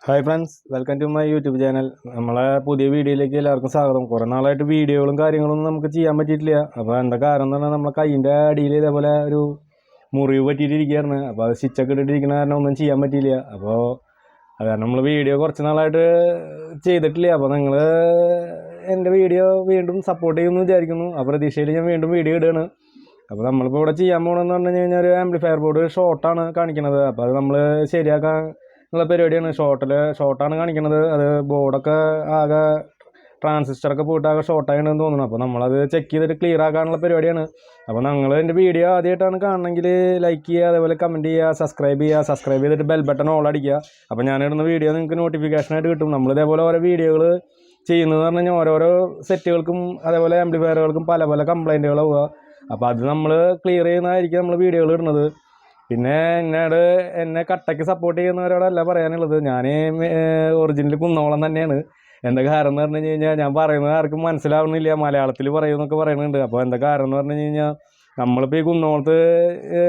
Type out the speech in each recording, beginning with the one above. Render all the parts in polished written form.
Hi friends, welcome to my YouTube channel. നമ്മളെ പുതിയ വീഡിയോയിലേക്ക് എല്ലാവർക്കും സ്വാഗതം. കുറേ നാളായിട്ട് വീഡിയോകളും കാര്യങ്ങളൊന്നും നമുക്ക് ചെയ്യാൻ പറ്റിയിട്ടില്ല. അപ്പോൾ എന്താ കാരണം എന്ന് പറഞ്ഞാൽ നമ്മളെ കൈയിൻ്റെ അടിയിൽ ഇതേപോലെ ഒരു മുറിവ് പറ്റിയിട്ടിരിക്കുകയായിരുന്നു. അപ്പോൾ അത് സ്റ്റിച്ചൊക്കെ ഇട്ടിട്ടിരിക്കുന്ന കാരണം ഒന്നും ചെയ്യാൻ പറ്റിയില്ല. അപ്പോൾ അത് കാരണം നമ്മൾ വീഡിയോ കുറച്ച് നാളായിട്ട് ചെയ്തിട്ടില്ല. അപ്പോൾ നിങ്ങൾ എൻ്റെ വീഡിയോ വീണ്ടും സപ്പോർട്ട് ചെയ്യുമെന്ന് വിചാരിക്കുന്നു. ആ പ്രതീക്ഷയിൽ ഞാൻ വീണ്ടും വീഡിയോ ഇടുകയാണ്. അപ്പോൾ നമ്മളിപ്പോൾ ഇവിടെ ചെയ്യാൻ പോകണമെന്ന് പറഞ്ഞു കഴിഞ്ഞാൽ ഒരു ആംപ്ലിഫയർ ബോർഡ് ഷോർട്ടാണ് കാണിക്കുന്നത്. അപ്പോൾ അത് നമ്മൾ ശരിയാക്കാൻ ഉള്ള പരിപാടിയാണ്. ഷോർട്ടാണ് കാണിക്കുന്നത്. അത് ബോർഡൊക്കെ ആകെ ട്രാൻസിസ്റ്ററൊക്കെ പോയിട്ട് ആകെ ഷോർട്ടായിട്ടുണ്ടെന്ന് തോന്നുന്നു. അപ്പോൾ നമ്മളത് ചെക്ക് ചെയ്തിട്ട് ക്ലിയർ ആക്കാനുള്ള പരിപാടിയാണ്. അപ്പോൾ നിങ്ങൾ എൻ്റെ വീഡിയോ ആദ്യമായിട്ടാണ് കാണണമെങ്കിൽ ലൈക്ക് ചെയ്യുക, അതേപോലെ കമൻറ്റ് ചെയ്യുക, സബ്സ്ക്രൈബ് ചെയ്തിട്ട് ബെൽ ബട്ടൺ ഓൾ അടിക്കുക. അപ്പോൾ ഞാനിടുന്ന വീഡിയോ നിങ്ങൾക്ക് നോട്ടിഫിക്കേഷനായിട്ട് കിട്ടും. നമ്മളിതേപോലെ ഓരോ വീഡിയോകൾ ചെയ്യുന്നതെന്ന് പറഞ്ഞു കഴിഞ്ഞാൽ ഓരോരോ സെറ്റുകൾക്കും അതേപോലെ ആംപ്ലിഫയറുകൾക്കും പല പല കംപ്ലൈൻറ്റുകളാവുക. അപ്പോൾ അത് നമ്മൾ ക്ലിയർ ചെയ്യുന്നതായിരിക്കും നമ്മൾ വീഡിയോകൾ ഇടുന്നത്. പിന്നെ എന്നെ കട്ടയ്ക്ക് സപ്പോർട്ട് ചെയ്യുന്നവരോടല്ല പറയാനുള്ളത്. ഞാൻ ഒറിജിനൽ കുന്നോളം തന്നെയാണ്. എന്താ കാരണം എന്ന് പറഞ്ഞു കഴിഞ്ഞാൽ ഞാൻ പറയുന്നത് ആർക്കും മനസ്സിലാവുന്നില്ല, മലയാളത്തിൽ പറയുമെന്നൊക്കെ പറയുന്നുണ്ട്. അപ്പോൾ എന്താ കാരണം എന്ന് പറഞ്ഞു കഴിഞ്ഞാൽ നമ്മളിപ്പോൾ ഈ കുന്നോളത്ത്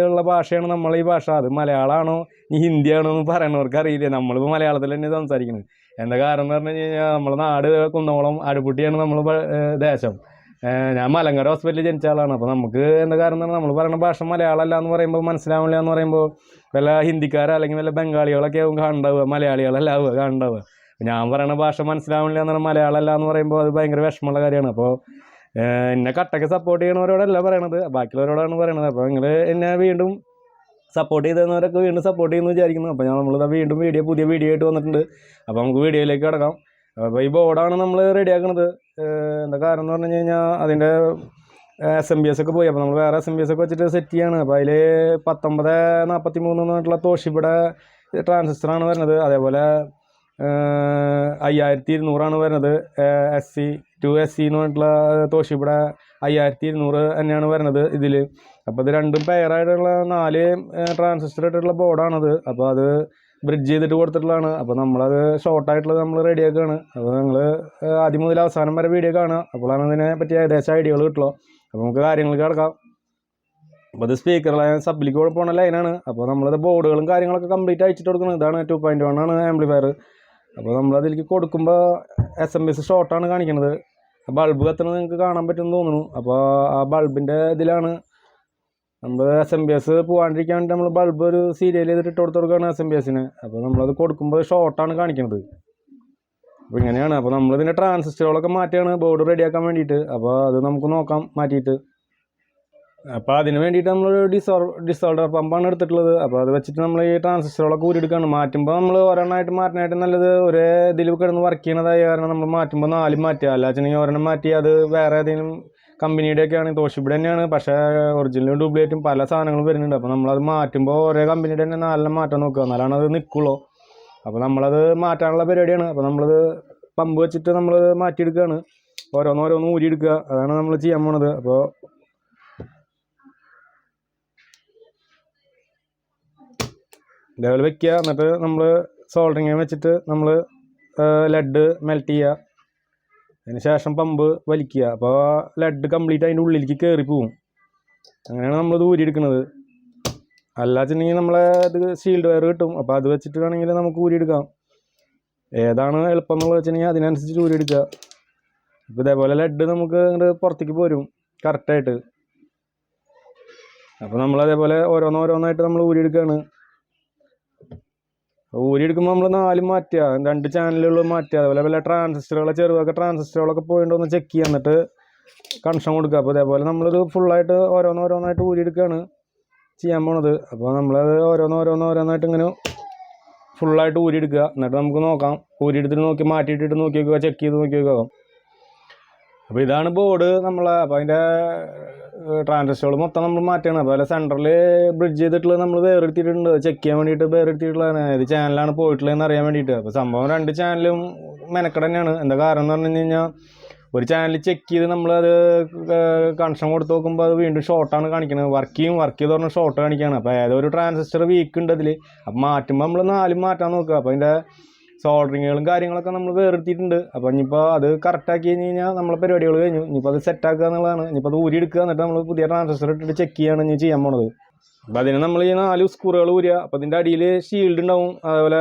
ഉള്ള ഭാഷയാണ് നമ്മളീ ഭാഷ. അത് മലയാളമാണോ ഇനി ഹിന്ദിയാണോ എന്ന് പറയണവർക്ക് അറിയില്ല. നമ്മളിപ്പോൾ മലയാളത്തിൽ തന്നെ സംസാരിക്കുന്നത്. എന്താ കാരണം എന്ന് പറഞ്ഞു കഴിഞ്ഞാൽ നമ്മളെ നാട് കുന്നോളം അടുപ്പുട്ടിയാണ് നമ്മൾ ദേശം. ഞാൻ മലങ്കര ഹോസ്പിറ്റലിൽ ജനിച്ച ആളാണ്. അപ്പോൾ നമുക്ക് എന്താ കാരണം എന്ന് പറഞ്ഞാൽ നമ്മൾ പറയുന്ന ഭാഷ മലയാളമല്ല എന്ന് പറയുമ്പോൾ, മനസ്സിലാവില്ല എന്ന് പറയുമ്പോൾ വല്ല ഹിന്ദിക്കാരോ അല്ലെങ്കിൽ വല്ല ബംഗാളികളൊക്കെ ആവും കാണുണ്ടാവുക, മലയാളികളല്ല ആവുക കാണുണ്ടാവുക. ഞാൻ പറയുന്ന ഭാഷ മനസ്സിലാവില്ല എന്ന് പറഞ്ഞാൽ മലയാളമല്ല എന്ന് പറയുമ്പോൾ അത് ഭയങ്കര വിഷമമുള്ള കാര്യമാണ്. അപ്പോൾ എന്നെ കട്ടയ്ക്ക് സപ്പോർട്ട് ചെയ്യണവരോടല്ല പറയണത്, ബാക്കിയുള്ളവരോടാണ് പറയണത്. അപ്പോൾ നിങ്ങൾ എന്നെ വീണ്ടും സപ്പോർട്ട് ചെയ്തവരൊക്കെ വീണ്ടും സപ്പോർട്ട് ചെയ്യുമെന്ന് വിചാരിക്കുന്നു. അപ്പോൾ നമ്മളിത് വീണ്ടും പുതിയ വീഡിയോ ആയിട്ട് വന്നിട്ടുണ്ട്. അപ്പോൾ നമുക്ക് വീഡിയോയിലേക്ക് കിടക്കാം. അപ്പോൾ ഈ ബോർഡാണ് നമ്മൾ റെഡിയാക്കുന്നത്. എന്താ കാരണം എന്ന് പറഞ്ഞു കഴിഞ്ഞാൽ അതിൻ്റെ SMBS ഒക്കെ പോയി. അപ്പോൾ നമ്മൾ വേറെ SMBS ഒക്കെ വെച്ചിട്ട് സെറ്റ് ചെയ്യാണ്. അപ്പോൾ അതിൽ 1943 എന്ന് പറഞ്ഞിട്ടുള്ള തോഷിബയുടെ ട്രാൻസിസ്റ്ററാണ് വരുന്നത്. അതേപോലെ 5200 വരുന്നത്. SC എന്ന് പറഞ്ഞിട്ടുള്ള തോഷിബയുടെ 5200 തന്നെയാണ് വരുന്നത് ഇതിൽ. അപ്പോൾ ഇത് രണ്ടും പെയറായിട്ടുള്ള 4 ട്രാൻസിസ്റ്റർ ഇട്ടിട്ടുള്ള ബോർഡാണത്. അപ്പോൾ അത് ബ്രിഡ്ജ് ചെയ്തിട്ട് കൊടുത്തിട്ടുള്ളതാണ്. അപ്പോൾ നമ്മളത് ഷോർട്ടായിട്ടുള്ളത് നമ്മൾ റെഡിയാക്കുകയാണ്. അപ്പോൾ നിങ്ങൾ ആദ്യം മുതൽ അവസാനം വരെ വീഡിയോ കാണുക. അപ്പോഴാണ് അതിനെ പറ്റി ഏകദേശം ഐഡിയകൾ കിട്ടുള്ളൂ. അപ്പോൾ നമുക്ക് കാര്യങ്ങൾക്ക് കിടക്കാം. അപ്പോൾ അത് സ്പീക്കർ സബ്ലിക്ക് പോണ ലൈനാണ്. അപ്പോൾ നമ്മളത് ബോർഡുകളും കാര്യങ്ങളൊക്കെ കംപ്ലീറ്റ് അയച്ചിട്ട് കൊടുക്കുന്നത്. ഇതാണ് 2.1 ആണ് ആംപ്ലിഫയർ. അപ്പോൾ നമ്മളതിലേക്ക് കൊടുക്കുമ്പോൾ SMBS ഷോർട്ടാണ് കാണിക്കുന്നത്. ബൾബ് കത്തുന്നത് നിങ്ങൾക്ക് കാണാൻ പറ്റുമെന്ന് തോന്നുന്നു. അപ്പോൾ ആ ബൾബിൻ്റെ ഇതിലാണ് നമ്മൾ SMBS പോകാണ്ടിരിക്കാൻ വേണ്ടി നമ്മൾ ബൾബ് ഒരു സീരിയൽ ചെയ്തിട്ട് ഇട്ട് കൊടുക്കുകയാണ് SMBSന്. അപ്പോൾ നമ്മളത് കൊടുക്കുമ്പോൾ ഷോർട്ടാണ് കാണിക്കുന്നത്. അപ്പോൾ ഇങ്ങനെയാണ്. അപ്പോൾ നമ്മളിതിൻ്റെ ട്രാൻസിസ്റ്ററുകളൊക്കെ മാറ്റിയാണ് ബോർഡ് റെഡിയാക്കാൻ വേണ്ടിയിട്ട്. അപ്പോൾ അത് നമുക്ക് നോക്കാം മാറ്റിയിട്ട്. അപ്പോൾ അതിന് വേണ്ടിയിട്ട് നമ്മളൊരു ഡിസോൾഡർ പമ്പാണ് എടുത്തിട്ടുള്ളത്. അപ്പോൾ അത് വെച്ചിട്ട് നമ്മൾ ഈ ട്രാൻസിസ്റ്ററുകളൊക്കെ ഊരിയെടുക്കുകയാണ്. മാറ്റുമ്പോൾ നമ്മൾ ഒരെണ്ണമായിട്ട് മാറ്റാനായിട്ട് നല്ലത് ഒരേ ഇതിൽ കിടന്ന് വർക്ക് ചെയ്യണതായ കാരണം നമ്മൾ മാറ്റുമ്പോൾ 4 മാറ്റുക. അല്ലാച്ചെങ്കിൽ ഒരെണ്ണം മാറ്റി അത് വേറെ ഏതെങ്കിലും കമ്പനിയുടെയൊക്കെയാണ്, തോഷിബിയുടെ തന്നെയാണ്. പക്ഷേ ഒറിജിനലും ഡ്യൂപ്ലിക്കേറ്റും പല സാധനങ്ങളും വരുന്നുണ്ട്. അപ്പോൾ നമ്മളത് മാറ്റുമ്പോൾ ഒരേ കമ്പനിയുടെ തന്നെ 4 മാറ്റാൻ നോക്കുക, എന്നാലാണ് അത് നിൽക്കുള്ളൂ. അപ്പോൾ നമ്മളത് മാറ്റാനുള്ള പരിപാടിയാണ്. അപ്പോൾ നമ്മളത് പമ്പ് വെച്ചിട്ട് നമ്മൾ മാറ്റിയെടുക്കുകയാണ്. ഓരോന്ന് ഊരിയെടുക്കുക. അതാണ് നമ്മൾ ചെയ്യാൻ പോണത്. അപ്പോൾ ഇതേപോലെ വെക്കുക. എന്നിട്ട് നമ്മൾ സോൾഡറിങ് വെച്ചിട്ട് നമ്മൾ ലെഡ് മെൽറ്റ് ചെയ്യുക. അതിന് ശേഷം പമ്പ് വലിക്കുക. അപ്പോൾ ലെഡ് കംപ്ലീറ്റ് അതിൻ്റെ ഉള്ളിലേക്ക് കയറി പോവും. അങ്ങനെയാണ് നമ്മളിത് ഊരിയെടുക്കുന്നത്. അല്ലാച്ചെങ്കിൽ നമ്മളെ ഇത് ഷീൽഡ് വയർ കിട്ടും. അപ്പോൾ അത് വെച്ചിട്ട് വേണമെങ്കിൽ നമുക്ക് ഊരിയെടുക്കാം. ഏതാണ് എളുപ്പം എന്നുള്ളത് വെച്ചിട്ടുണ്ടെങ്കിൽ അതിനനുസരിച്ച് ഊരിയെടുക്കുക. അപ്പോൾ ഇതേപോലെ ലെഡ് നമുക്ക് അങ്ങോട്ട് പുറത്തേക്ക് പോരും കറക്റ്റായിട്ട്. അപ്പോൾ നമ്മളതേപോലെ ഓരോന്നായിട്ട് നമ്മൾ ഊരിയെടുക്കുകയാണ്. ഊരിയെടുക്കുമ്പോൾ നമ്മൾ 4 മാറ്റുക, 2 ചാനലുകൾ മാറ്റുക. അതേപോലെ വല്ല ട്രാൻസിസ്റ്ററുകളൊക്കെ ട്രാൻസിസ്റ്ററുകളൊക്കെ പോയിട്ട് ഒന്ന് ചെക്ക് ചെയ്യുക, എന്നിട്ട് കണക്ഷൻ കൊടുക്കുക. അപ്പോൾ ഇതേപോലെ നമ്മളിത് ഫുള്ളായിട്ട് ഓരോന്നായിട്ട് ഊരിയെടുക്കുകയാണ് ചെയ്യാൻ പോണത്. അപ്പോൾ നമ്മളത് ഓരോന്നായിട്ട് ഇങ്ങനെ ഫുള്ളായിട്ട് ഊരിയെടുക്കുക. എന്നിട്ട് നമുക്ക് നോക്കാം. ഊരിയെടുത്തിട്ട് നോക്കി മാറ്റിയിട്ടിട്ട് നോക്കി നോക്കുക, ചെക്ക് ചെയ്ത് നോക്കി നോക്കാം. അപ്പോൾ ഇതാണ് ബോർഡ് നമ്മളെ. അപ്പോൾ അതിൻ്റെ ട്രാൻസിസ്റ്ററുകൾ മൊത്തം നമ്മൾ മാറ്റുകയാണ്. അതുപോലെ സെൻറ്ററിൽ ബ്രിഡ്ജ് ചെയ്തിട്ടുള്ളത് നമ്മൾ വേറെടുത്തിട്ടുണ്ട്, ചെക്ക് ചെയ്യാൻ വേണ്ടിയിട്ട് വേറെടുത്തിട്ടുള്ളതാണ്. ഏത് ചാനലാണ് പോയിട്ടുള്ളതെന്ന് അറിയാൻ വേണ്ടിയിട്ട്. അപ്പോൾ സംഭവം 2 ചാനലും മെനക്കെട് തന്നെയാണ്. എന്താ കാരണം എന്ന് പറഞ്ഞു കഴിഞ്ഞാൽ ഒരു ചാനൽ ചെക്ക് ചെയ്ത് നമ്മളത് കണക്ഷൻ കൊടുത്ത് നോക്കുമ്പോൾ അത് വീണ്ടും ഷോർട്ടാണ് കാണിക്കുന്നത്. വർക്ക് ചെയ്ത് പറഞ്ഞാൽ ഷോർട്ട് കാണിക്കുകയാണ്. അപ്പോൾ ഏതൊരു ട്രാൻസിസ്റ്റർ വീക്ക് ഉണ്ട് അതിൽ. അപ്പോൾ മാറ്റുമ്പോൾ നമ്മൾ 4 മാറ്റാൻ നോക്കുക. അപ്പോൾ അതിൻ്റെ സോൾഡറിങ്ങുകളും കാര്യങ്ങളൊക്കെ നമ്മൾ വേറെടുത്തിട്ടുണ്ട്. അപ്പോൾ ഇനിയിപ്പോൾ അത് കറക്റ്റാക്കി കഴിഞ്ഞ് കഴിഞ്ഞാൽ നമ്മളെ പരിപാടികൾ കഴിഞ്ഞു. ഇനിയിപ്പോൾ അത് സെറ്റാക്കുക എന്നുള്ളതാണ്. ഇനിയിപ്പോൾ അത് ഊരിയെടുക്കുക, എന്നിട്ട് നമ്മൾ പുതിയ ട്രാൻസിസ്റ്റർ ഇട്ടിട്ട് ചെക്ക് ചെയ്യുകയാണ് ഇനി ചെയ്യാൻ പോണത്. അപ്പോൾ അതിന് നമ്മൾ ഈ 4 സ്ക്രൂകൾ ഊരുക. അപ്പോൾ അതിൻ്റെ അടിയിൽ ഷീൽഡ് ഉണ്ടാവും, അതുപോലെ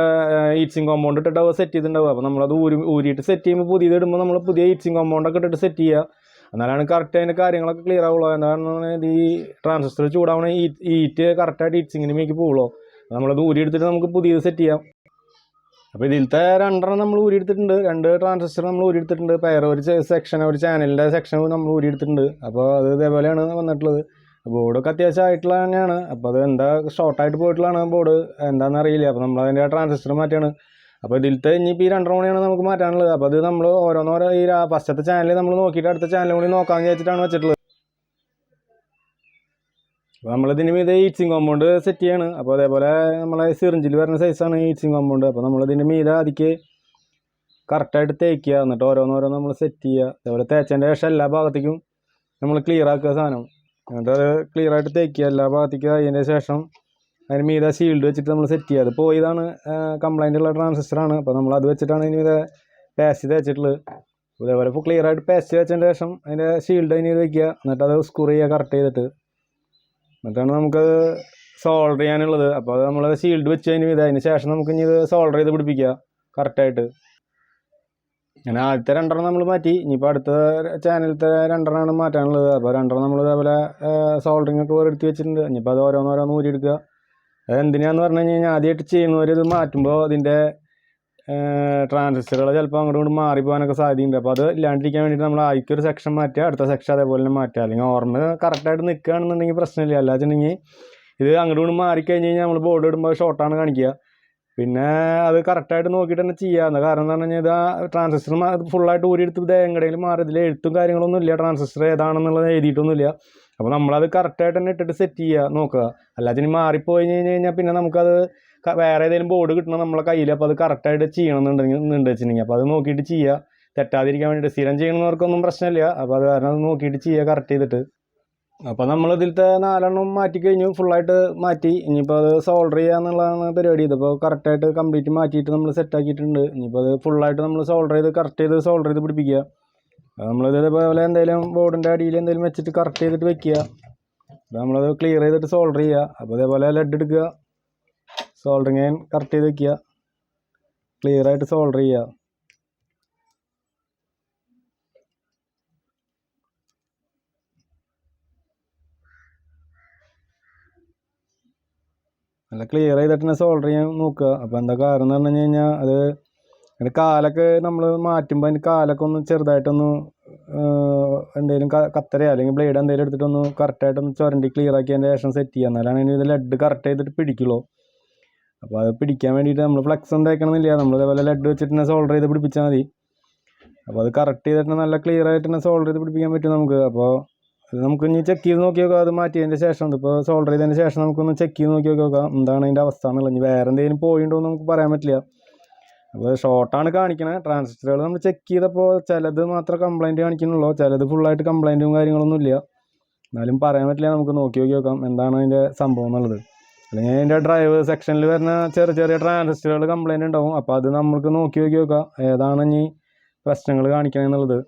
ഹീറ്റ്സിങ് കോമ്പൗണ്ട് ഇട്ടിട്ട് സെറ്റ് ചെയ്തിട്ടുണ്ടാവും. അപ്പോൾ നമ്മളത് ഊരിയിട്ട് സെറ്റ് ചെയ്യുമ്പോൾ പുതിയത് ഇടുമ്പോൾ നമ്മൾ പുതിയ ഹീറ്റ്സിങ് കോമ്പൗണ്ടൊക്കെ ഇട്ടിട്ട് സെറ്റ് ചെയ്യുക. എന്നാലാണ് കറക്റ്റ് അതിൻ്റെ കാര്യങ്ങളൊക്കെ ക്ലിയർ ആവുള്ളൂ. എന്താണ് ഈ ട്രാൻസിസ്റ്റർ ചൂടാവണ ഹീറ്റ് കറക്റ്റായിട്ട് ഹീറ്റ്സിങ്ങിന് മേക്ക് പോകുള്ളൂ. നമ്മളത് ഊരി എടുത്തിട്ട് നമുക്ക് പുതിയത് സെറ്റ് ചെയ്യാം. അപ്പോൾ ഇതിലത്തെ 2 നമ്മൾ ഊരിയെടുത്തിട്ടുണ്ട്, 2 ട്രാൻസിസ്റ്റർ നമ്മൾ ഊരിയെടുത്തിട്ടുണ്ട്. ഒരു സെക്ഷൻ, ഒരു ചാനലിൻ്റെ സെക്ഷൻ നമ്മൾ ഊരിയെടുത്തിട്ടുണ്ട്. അപ്പോൾ അത് ഇതേപോലെയാണ് വന്നിട്ടുള്ളത്. ബോർഡൊക്കെ അത്യാവശ്യമായിട്ടുള്ള തന്നെയാണ്. അപ്പോൾ അത് എന്താ ഷോർട്ടായിട്ട് പോയിട്ടുള്ളതാണ് ബോർഡ്, എന്താണെന്ന് അറിയില്ല. അപ്പോൾ നമ്മൾ അതിൻ്റെ ട്രാൻസിസ്റ്റർ മാറ്റിയാണ്. അപ്പോൾ ഇതിലത്തെ ഇനിയിപ്പോൾ ഈ 2 മണിയാണ് നമുക്ക് മാറ്റാനുള്ളത്. അപ്പോൾ അത് നമ്മൾ ഓരോന്നോരോ ഈ ഫസ്റ്റത്തെ ചാനൽ നമ്മൾ നോക്കിയിട്ട് അടുത്ത ചാനൽ കൂടി നോക്കാമെന്ന് വിചാരിച്ചിട്ടാണ് വെച്ചിട്ടുള്ളത്. അപ്പോൾ നമ്മളിതിന് മീതെ ഹീറ്റ്സിങ് കോമ്പൗണ്ട് സെറ്റ് ചെയ്യാണ്. അപ്പോൾ അതേപോലെ നമ്മളെ സിറിഞ്ചിൽ വരുന്ന സൈസാണ് ഹീറ്റ്സിങ് കോമ്പൗണ്ട്. അപ്പോൾ നമ്മളിതിൻ്റെ മീതെ അതിക്ക് കറക്റ്റായിട്ട് തേക്കുക, എന്നിട്ട് ഓരോന്നോരോന്ന് നമ്മൾ സെറ്റ് ചെയ്യുക. അതേപോലെ തേച്ചതിൻ്റെ ശേഷം എല്ലാ ഭാഗത്തേക്കും നമ്മൾ ക്ലിയർ ആക്കുക സാധനം. എന്നിട്ട് അത് ക്ലിയർ ആയിട്ട് തേക്കുക എല്ലാ ഭാഗത്തേക്കും. അതിൻ്റെ ശേഷം അതിന് മീതെ ഷീൽഡ് വെച്ചിട്ട് നമ്മൾ സെറ്റ് ചെയ്യുക. അത് പോയതാണ് കംപ്ലൈൻ്റ് ഉള്ള ട്രാൻസിസ്റ്ററാണ്. അപ്പോൾ നമ്മൾ അത് വെച്ചിട്ടാണ് ഇതിന് മീതെ പേസ്റ്റ് തേച്ചിട്ടുള്ളത്. അതേപോലെ ഇപ്പോൾ ക്ലിയർ ആയിട്ട് പേസ്റ്റ് വെച്ചതിൻ്റെ ശേഷം അതിൻ്റെ ഷീൽഡ് അതിന് വയ്ക്കുക, എന്നിട്ട് അത് സ്ക്രൂ ചെയ്യുക കറക്റ്റ് ചെയ്തിട്ട്. എന്നിട്ടാണ് നമുക്കത് സോൾഡർ ചെയ്യാനുള്ളത്. അപ്പോൾ അത് നമ്മൾ ഷീൽഡ് വെച്ച് അതിന് ശേഷം നമുക്ക് ഇനി ഇത് സോൾഡർ ചെയ്ത് പിടിപ്പിക്കുക കറക്റ്റായിട്ട്. അങ്ങനെ ആദ്യത്തെ 2 നമ്മൾ മാറ്റി. ഇനിയിപ്പോൾ അടുത്ത ചാനലത്തെ 2 മാറ്റാനുള്ളത്. അപ്പോൾ 2 നമ്മൾ ഇതേപോലെ സോൾഡറിങ് ഒക്കെ എടുത്ത് വെച്ചിട്ടുണ്ട്. ഇനിയിപ്പോൾ അത് ഓരോന്നോരോന്ന് ഊരിയെടുക്കുക. അത് എന്തിനാന്ന് പറഞ്ഞു കഴിഞ്ഞാൽ ആദ്യമായിട്ട് ചെയ്യുന്നവർ ഇത് മാറ്റുമ്പോൾ അതിൻ്റെ ട്രാൻസിസ്റ്ററുകൾ ചിലപ്പോൾ അങ്ങോട്ട് കൊണ്ട് മാറിപ്പോകാനൊക്കെ സാധ്യതയുണ്ട്. അപ്പോൾ അത് ഇല്ലാണ്ടിരിക്കാൻ വേണ്ടിയിട്ട് നമ്മൾ ആദ്യമൊരു സെക്ഷൻ മാറ്റുക, അടുത്ത സെക്ഷൻ അതേപോലെ തന്നെ മാറ്റുക. അല്ലെങ്കിൽ ഓർമ്മ കറക്റ്റായിട്ട് നിൽക്കുകയാണെന്നുണ്ടെങ്കിൽ പ്രശ്നമില്ല. അല്ലാന്നുണ്ടെങ്കിൽ ഇത് അങ്ങോട്ട് കൊണ്ട് മാറിക്കഴിഞ്ഞ് കഴിഞ്ഞാൽ നമ്മൾ ബോർഡ് ഇടുമ്പോൾ ഷോർട്ടാണ് കാണിക്കുക. പിന്നെ അത് കറക്റ്റായിട്ട് നോക്കിയിട്ട് തന്നെ ചെയ്യാവുന്ന കാരണം എന്ന് പറഞ്ഞു കഴിഞ്ഞാൽ ഇത് ആ ട്രാൻസിസ്റ്റർ ഫുള്ളായിട്ട് ഊരിയെടുത്ത് ഇത് എങ്ങടെയും മാറി ഇതിൽ എഴുത്തും കാര്യങ്ങളൊന്നും ഇല്ല, ട്രാൻസിസ്റ്റർ ഏതാണെന്നുള്ളത് എഴുതിയിട്ടൊന്നുമില്ല. അപ്പോൾ നമ്മളത് കറക്റ്റായിട്ട് തന്നെ ഇട്ടിട്ട് സെറ്റ് ചെയ്യുക നോക്കുക. അല്ലാതെ ഇനി മാറിപ്പോയി കഴിഞ്ഞാൽ പിന്നെ നമുക്കത് വേറെ ഏതെങ്കിലും ബോർഡ് കിട്ടണം നമ്മളെ കയ്യിൽ. അപ്പോൾ അത് കറക്റ്റായിട്ട് ചെയ്യണമെന്നുണ്ടെങ്കിൽ അപ്പോൾ അത് നോക്കിയിട്ട് ചെയ്യുക, തെറ്റാതിരിക്കാൻ വേണ്ടിയിട്ട്. സ്ഥിരം ചെയ്യണമെന്നവർക്കൊന്നും പ്രശ്നമില്ല. അപ്പോൾ അത് കാരണം അത് നോക്കിയിട്ട് ചെയ്യുക കറക്റ്റ് ചെയ്തിട്ട്. അപ്പോൾ നമ്മൾ ഇതിലത്തെ 4 മാറ്റിക്കഴിഞ്ഞു, ഫുള്ളായിട്ട് മാറ്റി. ഇനിയിപ്പോൾ അത് സോൾഡർ ചെയ്യുക എന്നുള്ളതാണ് പരിപാടി. ഇതിപ്പോൾ കറക്റ്റായിട്ട് കംപ്ലീറ്റ് മാറ്റിയിട്ട് നമ്മൾ സെറ്റാക്കിയിട്ടുണ്ട്. ഇനിയിപ്പോൾ അത് ഫുള്ളായിട്ട് നമ്മൾ സോൾഡർ ചെയ്ത് കറക്റ്റ് ചെയ്ത് സോൾഡർ ചെയ്ത് പിടിപ്പിക്കുക. നമ്മളിത് ഇതേപോലെ എന്തെങ്കിലും ബോർഡിൻ്റെ അടിയിൽ എന്തെങ്കിലും വെച്ചിട്ട് കറക്റ്റ് ചെയ്തിട്ട് വെക്കുക. അപ്പോൾ നമ്മളത് ക്ലിയർ ചെയ്തിട്ട് സോൾഡർ ചെയ്യുക. അപ്പോൾ ഇതേപോലെ ലെഡ് എടുക്കുക, സോൾഡറിങ് കറക്റ്റ് ചെയ്ത് വെക്കുക, ക്ലിയറായിട്ട് സോൾഡർ ചെയ്യുക. നല്ല ക്ലിയർ ചെയ്തിട്ട് തന്നെ സോൾഡർ ചെയ്യാൻ നോക്കുക. അപ്പോൾ എന്താ കാരണം എന്ന് പറഞ്ഞു കഴിഞ്ഞാൽ അത് അതിൻ്റെ കാലൊക്കെ നമ്മൾ മാറ്റുമ്പോൾ അതിൻ്റെ കാലൊക്കെ ഒന്ന് ചെറുതായിട്ടൊന്ന് എന്തെങ്കിലും കത്തരയോ അല്ലെങ്കിൽ ബ്ലേഡ് എന്തെങ്കിലും എടുത്തിട്ടൊന്ന് കറക്റ്റായിട്ടൊന്ന് ചുരണ്ടി ക്ലിയർ ആക്കിയതിൻ്റെ ശേഷം സെറ്റ് ചെയ്യുക. എന്നാലാണ് ഇത് ലെഡ് കറക്റ്റ് ചെയ്തിട്ട് പിടിക്കുള്ളൂ. അപ്പോൾ അത് പിടിക്കാൻ വേണ്ടിയിട്ട് നമ്മൾ ഫ്ലെക്സ് ഒന്നും തേക്കണമെന്നില്ല, നമ്മൾ ഇതേപോലെ ലെഡ് വെച്ചിട്ട് തന്നെ സോൾഡർ ചെയ്ത് പിടിപ്പിച്ചാൽ മതി. അപ്പോൾ അത് കറക്റ്റ് ചെയ്തിട്ട് നല്ല ക്ലിയർ ആയിട്ട് തന്നെ സോൾഡർ ചെയ്ത് പിടിപ്പിക്കാൻ പറ്റും നമുക്ക്. അപ്പോൾ ഇത് നമുക്ക് ഇനി ചെക്ക് ചെയ്ത് നോക്കി നോക്കാം. അത് മാറ്റിയതിൻ്റെ ശേഷം ഇപ്പോൾ സോൾഡർ ചെയ്തതിന് ശേഷം നമുക്കൊന്ന് ചെക്ക് ചെയ്ത് നോക്കി നോക്കാം എന്താണ് അതിൻ്റെ അവസ്ഥ എന്നുള്ളത്. ഇനി വേറെ എന്തെങ്കിലും പോയിണ്ടോ എന്ന് നമുക്ക് പറയാൻ പറ്റില്ല. അപ്പോൾ ഷോർട്ടാണ് കാണിക്കണത്. ട്രാൻസിസ്റ്ററുകൾ നമ്മൾ ചെക്ക് ചെയ്തപ്പോൾ ചിലത് മാത്രം കംപ്ലൈൻറ്റ് കാണിക്കുന്നുള്ളൂ, ചിലത് ഫുള്ളായിട്ട് കംപ്ലൈൻറ്റും കാര്യങ്ങളൊന്നും ഇല്ല. എന്നാലും പറയാൻ പറ്റില്ല, നമുക്ക് നോക്കി നോക്കാം എന്താണ് അതിൻ്റെ സംഭവം എന്നുള്ളത്. അല്ലെങ്കിൽ അതിൻ്റെ ഡ്രൈവ് സെക്ഷനിൽ വരുന്ന ചെറിയ ട്രാൻസിസ്റ്ററുകൾ കംപ്ലൈൻറ്റ് ഉണ്ടാവും. അപ്പോൾ അത് നമുക്ക് നോക്കി നോക്കാം ഏതാണ് ഇനി പ്രശ്നങ്ങൾ കാണിക്കണമെന്നുള്ളത്.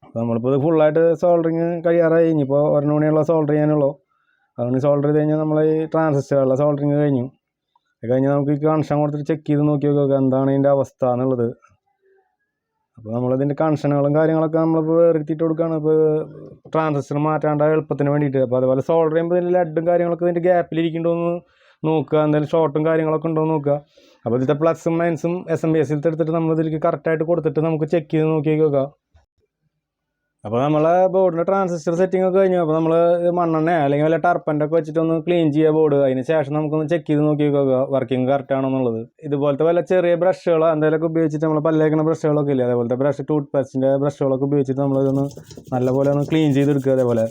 അപ്പോൾ നമ്മളിപ്പോൾ ഇത് ഫുള്ളായിട്ട് സോൾഡറിങ് കഴിയാറായി. ഇനിയിപ്പോൾ 1 മണിയുള്ള സോൾഡർ ചെയ്യാനുള്ളൂ. അതുകൊണ്ട് സോൾഡർ ചെയ്ത് കഴിഞ്ഞാൽ നമ്മൾ ഈ ട്രാൻസിസ്റ്ററുള്ള സോൾഡറിങ് കഴിഞ്ഞു. അത് കഴിഞ്ഞ് നമുക്ക് ഈ കണക്ഷൻ കൊടുത്തിട്ട് ചെക്ക് ചെയ്ത് നോക്കി നോക്കുക എന്താണ് ഇതിൻ്റെ അവസ്ഥ എന്നുള്ളത്. അപ്പോൾ നമ്മളിതിൻ്റെ കണക്ഷനുകളും കാര്യങ്ങളൊക്കെ നമ്മളിപ്പോൾ വേർതിരിച്ചിട്ട് കൊടുക്കുകയാണ്. ഇപ്പോൾ ട്രാൻസിസ്റ്റർ മാറ്റാണ്ട് എളുപ്പത്തിന് വേണ്ടിയിട്ട്. അപ്പോൾ അതുപോലെ സോൾഡർ ചെയ്യുമ്പോൾ ഇതിൻ്റെ ലെഡും കാര്യങ്ങളൊക്കെ ഇതിൻ്റെ ഗ്യാപ്പിലിരിക്കുന്നുണ്ടോയെന്ന് നോക്കുക, എന്തെങ്കിലും ഷോർട്ടും കാര്യങ്ങളൊക്കെ ഉണ്ടോ എന്ന് നോക്കുക. അപ്പോൾ ഇതിൻ്റെ പ്ലസും മൈനസും SMPSൽ എടുത്തിട്ട് നമ്മളിതിലേക്ക് കറക്റ്റായിട്ട് കൊടുത്തിട്ട് നമുക്ക് ചെക്ക് ചെയ്ത് നോക്കി നോക്കുക. അപ്പോൾ നമ്മളെ ബോർഡിൻ്റെ ട്രാൻസിസ്റ്റർ സെറ്റിംഗ് ഒക്കെ കഴിഞ്ഞു. അപ്പോൾ നമ്മൾ മണ്ണെണ്ണ അല്ലെങ്കിൽ വല്ല ടർപ്പൻ്റെ ഒക്കെ വെച്ചിട്ടൊന്ന് ക്ലീൻ ചെയ്യുക ബോർഡ്. അതിന് ശേഷം നമുക്കൊന്ന് ചെക്ക് ചെയ്ത് നോക്കി നോക്കുക വർക്കിംഗ് കറക്റ്റ് ആണോ എന്നുള്ളത്. ഇതുപോലത്തെ വല്ല ചെറിയ ബ്രഷുകളോ എന്തെങ്കിലുമൊക്കെ ഉപയോഗിച്ചിട്ട് നമ്മൾ പല്ലേക്കുന്ന ബ്രഷുകളൊക്കെ ഇല്ലേ, അതേപോലത്തെ ബ്രഷ് ടൂത്ത് പേസ്റ്റിൻ്റെ ബ്രഷുകളൊക്കെ ഉപയോഗിച്ചിട്ട് നമ്മളിതൊന്ന് നല്ലപോലെ ഒന്ന് ക്ലീൻ ചെയ്തെടുക്കുക. അതേപോലെ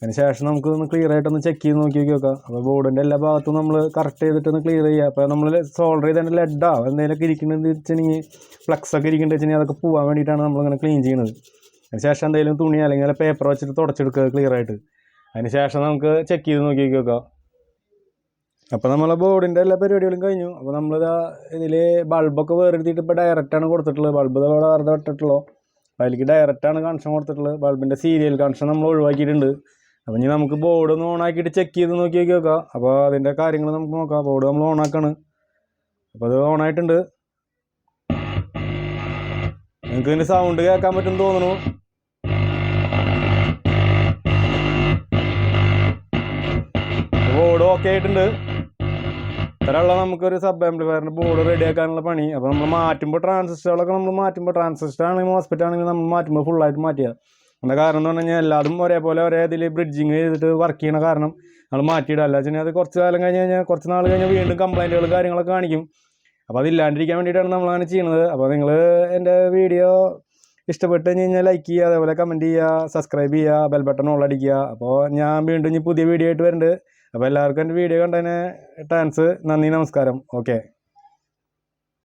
അതിന് ശേഷം നമുക്കൊന്ന് ക്ലിയർ ആയിട്ടൊന്ന് ചെക്ക് ചെയ്ത് നോക്കി നോക്കാം. അപ്പോൾ ബോർഡിൻ്റെ എല്ലാ ഭാഗത്തും നമ്മൾ കറക്റ്റ് ചെയ്തിട്ടൊന്ന് ക്ലിയർ ചെയ്യുക. അപ്പോൾ നമ്മൾ സോൾഡർ ചെയ്തതിൻ്റെ ലെഡോ എന്തെങ്കിലുമൊക്കെ ഇരിക്കുന്നത് വെച്ചിട്ടുണ്ടെങ്കിൽ ഫ്ലക്സൊക്കെ ഇരിക്കേണ്ടത് വെച്ചിട്ടുണ്ടെങ്കിൽ അതൊക്കെ പോകാൻ വേണ്ടിയിട്ടാണ് നമ്മളിങ്ങനെ ക്ലീൻ ചെയ്യുന്നത്. അതിനുശേഷം എന്തെങ്കിലും തുണി അല്ലെങ്കിൽ പേപ്പർ വെച്ചിട്ട് തുടച്ചെടുക്കുക ക്ലിയർ ആയിട്ട്. അതിന് ശേഷം നമുക്ക് ചെക്ക് ചെയ്ത് നോക്കി നോക്കാം. അപ്പോൾ നമ്മളെ ബോർഡിൻ്റെ എല്ലാ പരിപാടികളും കഴിഞ്ഞു. അപ്പോൾ നമ്മളിതാ ഇതിൽ ബൾബൊക്കെ വേറെടുത്തിട്ട് ഇപ്പോൾ ഡയറക്റ്റാണ് കൊടുത്തിട്ടുള്ളത്. ബൾബ് വേറെ വെട്ടിട്ടുള്ളൂ. അപ്പോൾ അതിലേക്ക് ഡയറക്റ്റാണ് കണക്ഷൻ കൊടുത്തിട്ടുള്ളത്. ബൾബിൻ്റെ സീരിയൽ കണക്ഷൻ നമ്മൾ ഒഴിവാക്കിയിട്ടുണ്ട്. അപ്പോൾ ഇനി നമുക്ക് ബോർഡ് ഒന്ന് ഓണാക്കിയിട്ട് ചെക്ക് ചെയ്ത് നോക്കി നോക്കാം. അപ്പോൾ അതിൻ്റെ കാര്യങ്ങൾ നമുക്ക് നോക്കാം. ബോർഡ് നമ്മൾ ഓണാക്കാണ്. അപ്പോൾ അത് ഓണായിട്ടുണ്ട്. നിങ്ങൾക്ക് ഇതിൻ്റെ സൗണ്ട് കേൾക്കാൻ പറ്റും തോന്നുന്നു. ബോർഡ് ഓക്കെ ആയിട്ടുണ്ട്. ഇത്രയുള്ള നമുക്കൊരു സബ് ആംപ്ലിഫയറിൻ്റെ ബോർഡ് റെഡിയാക്കാനുള്ള പണി. അപ്പോൾ നമ്മൾ മാറ്റുമ്പോൾ ട്രാൻസിസ്റ്ററുകളൊക്കെ നമ്മൾ മാറ്റുമ്പോൾ ട്രാൻസിസ്റ്റർ ആണെങ്കിൽ മോസ്ഫെറ്റ് ആണെങ്കിൽ നമ്മൾ മാറ്റുമ്പോൾ ഫുള്ളായിട്ട് മാറ്റുക. അതിൻ്റെ കാരണം എന്ന് പറഞ്ഞു കഴിഞ്ഞാൽ എല്ലാതും ഒരേപോലെ ഒരേ ഇതിൽ ബ്രിഡ്ജിങ് ചെയ്തിട്ട് വർക്ക് ചെയ്യണ കാരണം നമ്മൾ മാറ്റിയിടുക. അല്ല വെച്ചാൽ അത് കുറച്ച് കാലം കഴിഞ്ഞ് കഴിഞ്ഞാൽ കുറച്ച് നാൾ കഴിഞ്ഞാൽ വീണ്ടും കംപ്ലൈൻറ്റുകളും കാര്യങ്ങളൊക്കെ കാണിക്കും. അപ്പോൾ അതില്ലാണ്ടിരിക്കാൻ വേണ്ടിയിട്ടാണ് നമ്മളങ്ങനെ ചെയ്യുന്നത്. അപ്പോൾ നിങ്ങൾ എൻ്റെ വീഡിയോ ഇഷ്ടപ്പെട്ട് കഴിഞ്ഞാൽ ലൈക്ക് ചെയ്യുക, അതേപോലെ കമൻറ്റ് ചെയ്യുക, സബ്സ്ക്രൈബ് ചെയ്യുക, ബെൽ ബട്ടൺ ഓൾ അടിക്കുക. അപ്പോൾ ഞാൻ വീണ്ടും ഇനി പുതിയ വീഡിയോ ആയിട്ട് വരുന്നുണ്ട്. അപ്പോൾ എല്ലാവർക്കും എൻ്റെ വീഡിയോ കണ്ടതിന് താങ്ക്സ്. നന്ദി, നമസ്കാരം. ഓക്കെ.